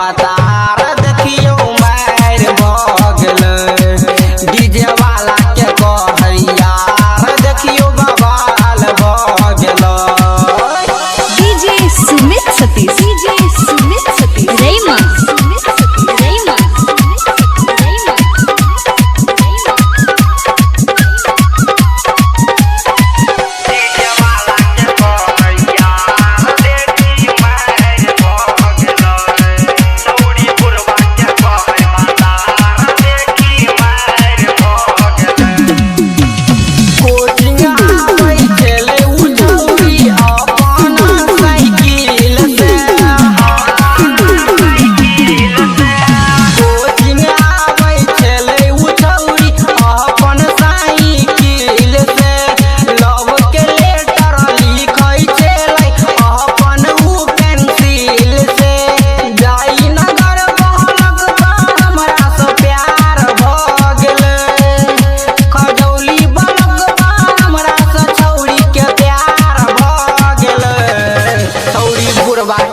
बतार देखियो मार भगल डीजे वाला के कहे यार देखियो बवाल भगल। डीजे सुमित सतीश रैमा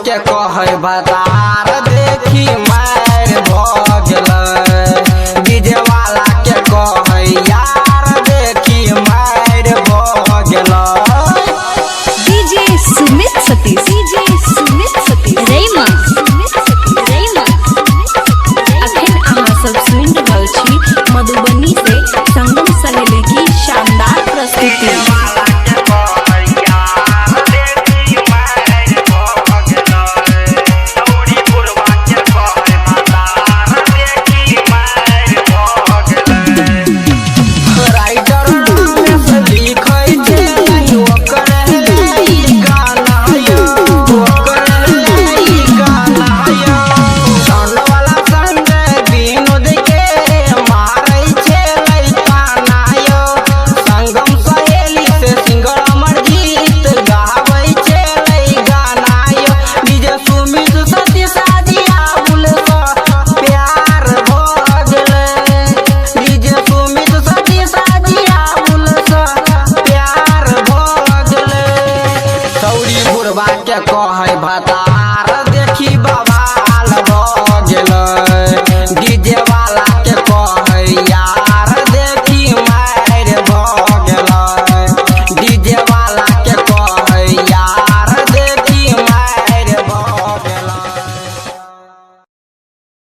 के कहे बतार देखी मार भगल डीजे वाला के कहे यार देखी मार भगल। डीजे सुमित सतीश रैमा अखन अहाँ सब सुनि रहल छी मधुबनी से संगम सहेली की शानदार प्रस्तुति। के कहे बतार देखी